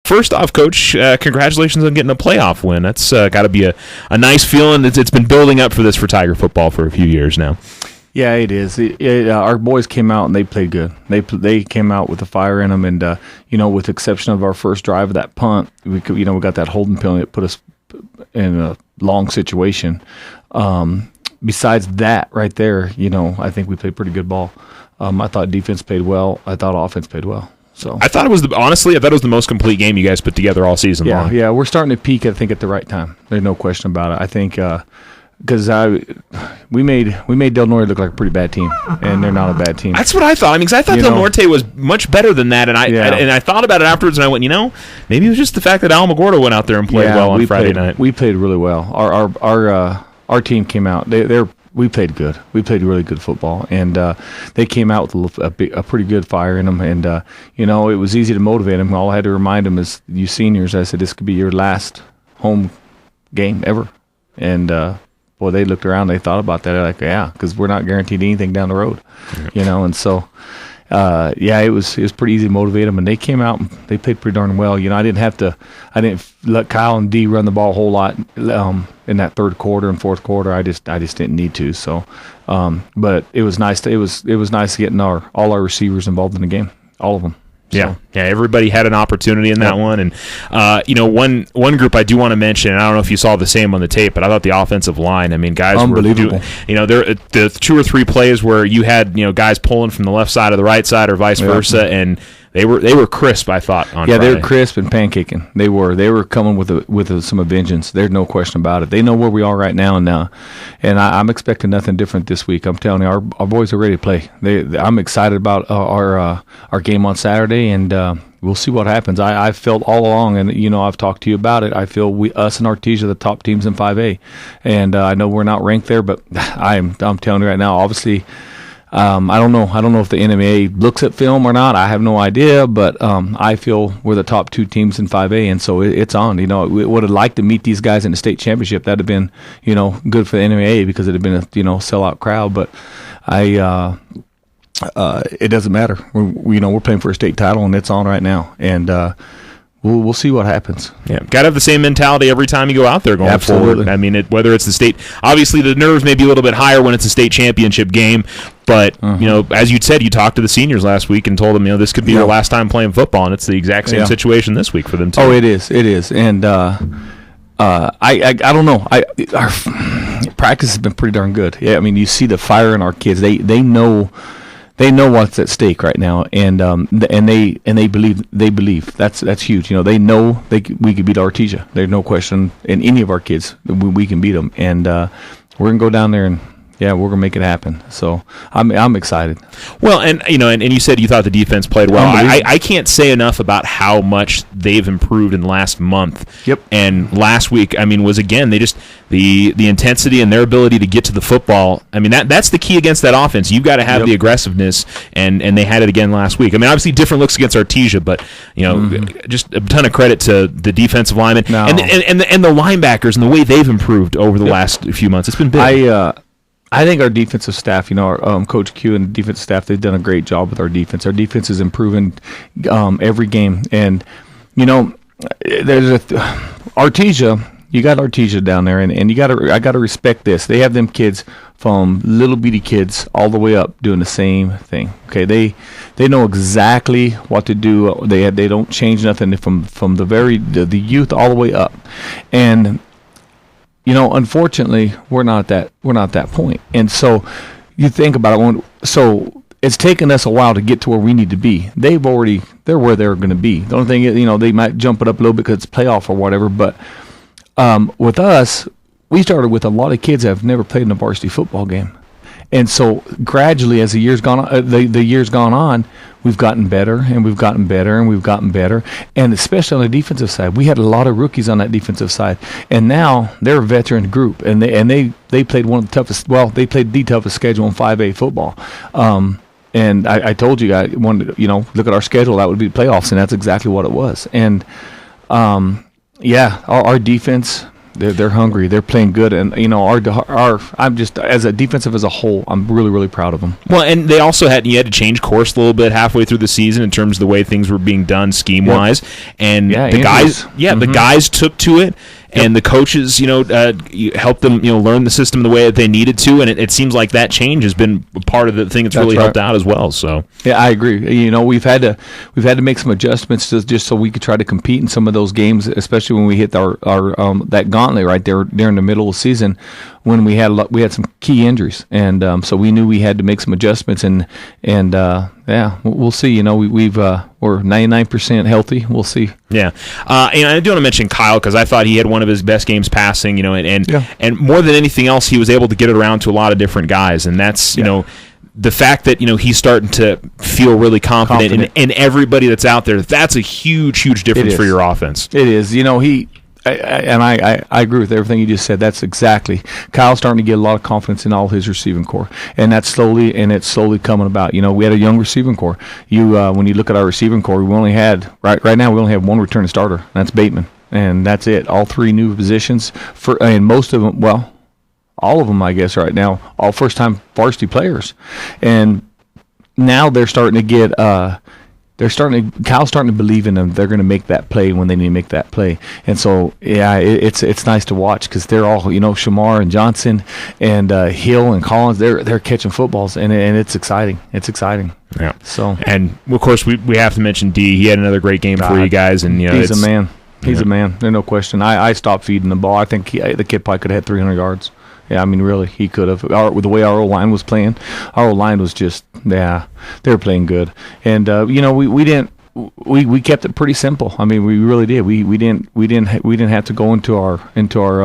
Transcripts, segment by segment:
first off, Coach, congratulations on getting a playoff win. That's got to be a nice feeling. It's been building up for Tiger football for a few years now. Yeah, it is. Our boys came out and they played good. They came out with the fire in them, and with the exception of our first drive of that punt, we got that holding penalty that put us in a long situation. Besides that, right there, I think we played pretty good ball. I thought defense played well. I thought offense played well. So I thought it was the most complete game you guys put together all season long. Yeah, we're starting to peak, I think, at the right time. There's no question about it. I think. Because we made Del Norte look like a pretty bad team, and they're not a bad team. That's what I thought. Because I thought Del Norte was much better than that, and I thought about it afterwards, and I went, maybe it was just the fact that Alamogordo went out there and played well on Friday night. We played really well. Our team came out. We played good. We played really good football, and they came out with a pretty good fire in them. And it was easy to motivate them. All I had to remind them is, you seniors, I said, this could be your last home game ever, and. Boy, they looked around. They thought about that. They're like, yeah, because we're not guaranteed anything down the road, And so, it was pretty easy to motivate them. And they came out and they played pretty darn well. I didn't let Kyle and Dee run the ball a whole lot in that third quarter and fourth quarter. I just didn't need to. So, but it was nice. It was nice getting all our receivers involved in the game, all of them. Yeah, everybody had an opportunity in that one. And, one group I do want to mention, and I don't know if you saw the same on the tape, but I thought the offensive line, guys were doing, the 2 or 3 plays where you had, guys pulling from the left side or the right side or vice versa, and they were crisp, I thought, on Friday. They were crisp and pancaking. They were coming with some vengeance. There's no question about it. They know where we are right now, and I'm expecting nothing different this week. I'm telling you, our boys are ready to play. I'm excited about our game on Saturday, and we'll see what happens. I felt all along, and I've talked to you about it. I feel us and Artesia are the top teams in 5A, and I know we're not ranked there, but I'm telling you right now, obviously. I don't know if the NMA looks at film or not. I have no idea, but I feel we're the top 2 teams in 5A, and so it's on. We would have liked to meet these guys in the state championship. That'd have been, good for the NMA because it'd have been a sellout crowd. But it doesn't matter. We're playing for a state title, and it's on right now, and. We'll see what happens. Yeah, got to have the same mentality every time you go out there going forward. Whether it's the state, obviously the nerves may be a little bit higher when it's a state championship game, but as you said, you talked to the seniors last week and told them, this could be their last time playing football, and it's the exact same situation this week for them too. Oh, it is, and I don't know. Our practice has been pretty darn good. Yeah, you see the fire in our kids. They know. They know what's at stake right now, and they believe. That's huge. They know we could beat Artesia. There's no question in any of our kids we can beat them, and we're gonna go down there and we're gonna make it happen. So I'm excited. Well, and you said you thought the defense played well. I can't say enough about how much they've improved in the last month. Yep. And last week, was again they just the intensity and their ability to get to the football. That's the key against that offense. You've got to have the aggressiveness, and they had it again last week. Obviously different looks against Artesia, but just a ton of credit to the defensive linemen and the linebackers and the way they've improved over the last few months. It's been big. I think our defensive staff, our Coach Q and the defensive staff, they've done a great job with our defense. Our defense is improving every game. And, there's Artesia, you got Artesia down there, and I got to respect this. They have them kids from little bitty kids all the way up doing the same thing. Okay, they know exactly what to do. They don't change nothing from the youth all the way up. And unfortunately, we're not that point. And so you think about it. So it's taken us a while to get to where we need to be. They're where they're going to be. The only thing is, they might jump it up a little bit because it's playoff or whatever. But with us, we started with a lot of kids that have never played in a varsity football game. And so gradually, as the years gone on, we've gotten better, and we've gotten better, and we've gotten better. And especially on the defensive side, we had a lot of rookies on that defensive side. And now they're a veteran group, and they played one of the toughest. Well, they played the toughest schedule in 5A football. And I told you, I wanted to, look at our schedule. That would be the playoffs, and that's exactly what it was. And our defense. They're hungry. They're playing good, and I'm just as a defensive as a whole, I'm really really proud of them. Well, and they also had to change course a little bit halfway through the season in terms of the way things were being done scheme wise, and the guys took to it. And the coaches, helped them, learn the system the way that they needed to, and it seems like that change has been part of the thing that's really helped out as well. So yeah, I agree. We've had to make some adjustments just so we could try to compete in some of those games, especially when we hit our that gauntlet right there during the middle of the season when we had some key injuries, and so we knew we had to make some adjustments, and we'll see. We're 99% healthy. We'll see. Yeah, and I do want to mention Kyle because I thought he had one of his best games passing. And more than anything else, he was able to get it around to a lot of different guys, and that's the fact that he's starting to feel really confident. In everybody that's out there. That's a huge difference for your offense. It is. I agree with everything you just said. That's exactly. Kyle's starting to get a lot of confidence in all his receiving core, and it's slowly coming about. We had a young receiving core. When you look at our receiving core, we only had right now we only have one returning starter, and that's Bateman, and that's it. All three new positions and most of them, well, all of them, I guess, right now, all first-time varsity players, and now they're starting to get. Kyle's starting to believe in them. They're going to make that play when they need to make that play. And so, it's nice to watch because they're all, Shamar and Johnson and Hill and Collins, they're catching footballs, and it's exciting. It's exciting. Yeah. So, and, of course, we have to mention D. He had another great game for you guys. And he's a man. He's a man. There's no question. I stopped feeding the ball. I think the kid probably could have had 300 yards. Yeah, I mean, really, he could have. With the way our O-line was playing, our O-line was just, they were playing good. And we didn't. We kept it pretty simple. I mean, we really did. We didn't have to go into our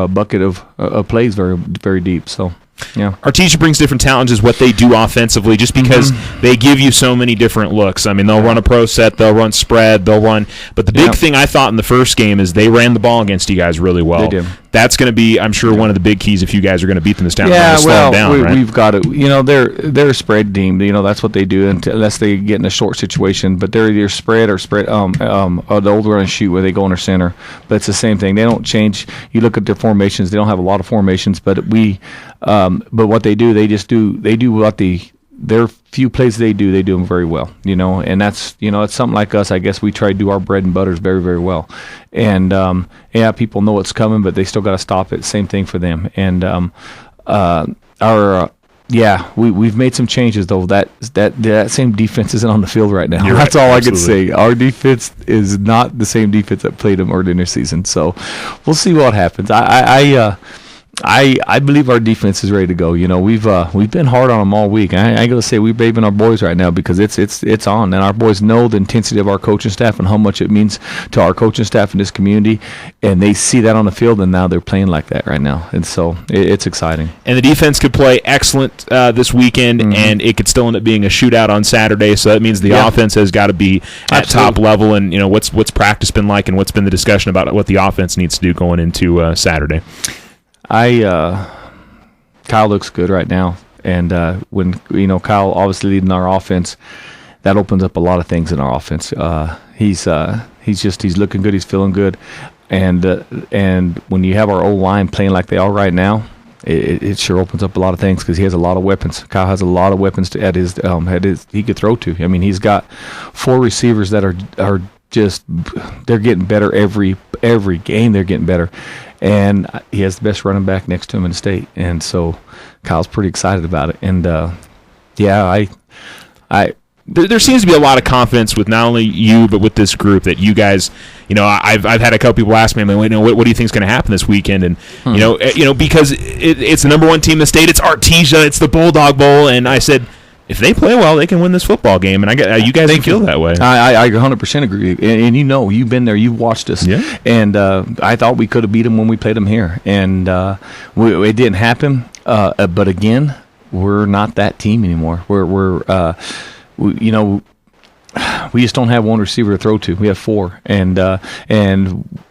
bucket of plays very very deep. So. Yeah, Artesia brings different talents is what they do offensively just because they give you so many different looks. I mean, they'll run a pro set, they'll run spread, they'll run. But the big thing I thought in the first game is they ran the ball against you guys really well. They did. That's going to be, I'm sure, one of the big keys if you guys are going to beat them this time. We've got to. They're a spread team. That's what they do unless they get in a short situation. But they're either spread or the old run and shoot where they go in their center. But it's the same thing. They don't change. You look at their formations. They don't have a lot of formations, but but what they do, they do what their few plays they do them very well, and that's, it's something like us. I guess we try to do our bread and butters very, very well. And, people know it's coming, but they still got to stop it. Same thing for them. And, we've made some changes though. That same defense isn't on the field right now. That's all I can say. Our defense is not the same defense that played them early in the season. So we'll see what happens. I believe our defense is ready to go. We've been hard on them all week. I got to say we're babying our boys right now because it's on, and our boys know the intensity of our coaching staff and how much it means to our coaching staff in this community, and they see that on the field, and now they're playing like that right now, and so it's exciting. And the defense could play excellent this weekend, and it could still end up being a shootout on Saturday. So that means the offense has got to be at top level. And what's practice been like, and what's been the discussion about what the offense needs to do going into Saturday. Kyle looks good right now, and when Kyle obviously leading our offense, that opens up a lot of things in our offense. He's looking good, he's feeling good, and when you have our O-line playing like they are right now, it sure opens up a lot of things because he has a lot of weapons. Kyle has a lot of weapons at his he could throw to. I mean, he's got 4 receivers that are just they're getting better every game. They're getting better. And he has the best running back next to him in the state, and so Kyle's pretty excited about it. And there seems to be a lot of confidence with not only you but with this group that you guys. I've had a couple people ask me, what do you think is going to happen this weekend? And because it's the number 1 team in the state, it's Artesia, it's the Bulldog Bowl, and I said, if they play well, they can win this football game, and you guys feel that way. I 100% agree, and you've been there, you've watched us, and I thought we could have beat them when we played them here, and it didn't happen. But again, we're not that team anymore. We just don't have one receiver to throw to. We have 4, and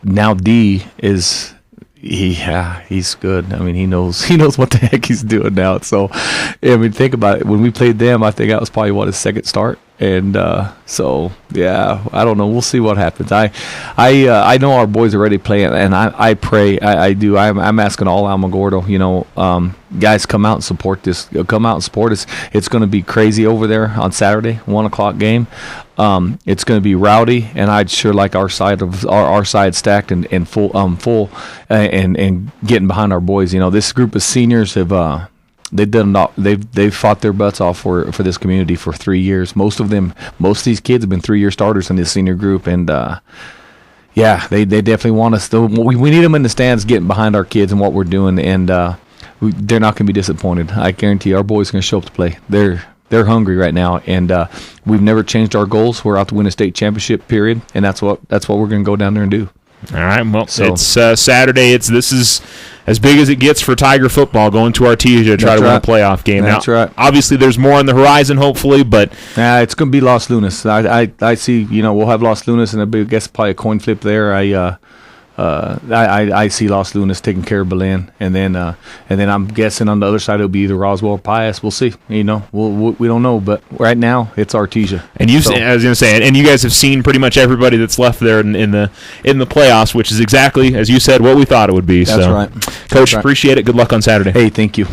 now D is. He's good. I mean, he knows what the heck he's doing now. So, I mean, think about it. When we played them, I think that was probably his second start. And so, yeah, I don't know. We'll see what happens. I know our boys are ready to play, and I pray. I do. I'm asking all Alamogordo, guys, come out and support this. Come out and support us. It's going to be crazy over there on Saturday, 1:00 game. It's going to be rowdy, and I'd sure like our side stacked and full and getting behind our boys. This group of seniors have. They've fought their butts off for this community for 3 years. Most of these kids have been 3-year starters in this senior group, and they definitely want us. We need them in the stands, getting behind our kids and what we're doing, and they're not going to be disappointed. I guarantee you, our boys are going to show up to play. They're hungry right now, and we've never changed our goals. We're out to win a state championship, period, and that's what we're going to go down there and do. All right, well, it's Saturday. This is as big as it gets for Tiger football, going to Artesia to try to win a playoff game. That's now, right. Obviously, there's more on the horizon, hopefully, but it's going to be Los Lunas. I see. We'll have Los Lunas, and I guess probably a coin flip there. I see Los Lunas taking care of Belen, and then I'm guessing on the other side it'll be either Roswell or Pius. We'll see. We don't know, but right now it's Artesia. And I was going to say, and you guys have seen pretty much everybody that's left there in the playoffs, which is exactly, as you said, what we thought it would be. That's right. Coach, appreciate it. Good luck on Saturday. Hey, thank you.